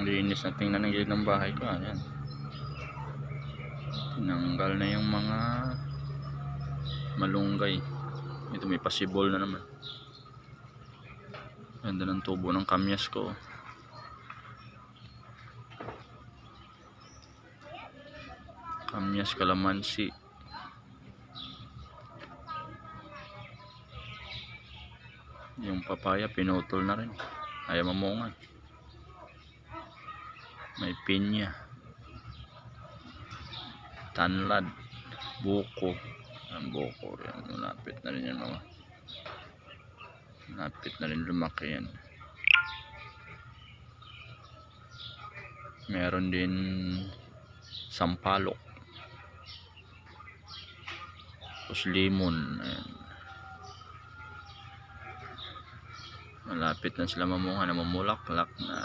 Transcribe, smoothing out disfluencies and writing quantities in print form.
linis na tingnan ng gilid ng bahay ko. Ayan, tinanggal na yung mga malunggay. Ito may pasibol na naman. Ganda ng tubo ng kamyas ko. Kamyas, kalamansi. Yung papaya pinutol na rin, ayaw mamungan. May pinya, tanlad, buko. Ang buko yan, malapit na rin yan mga. Malapit na rin lumaki yan. Meron din sampalok, tapos limon. Ayan. Malapit na sila mamunga, namumulaklak na.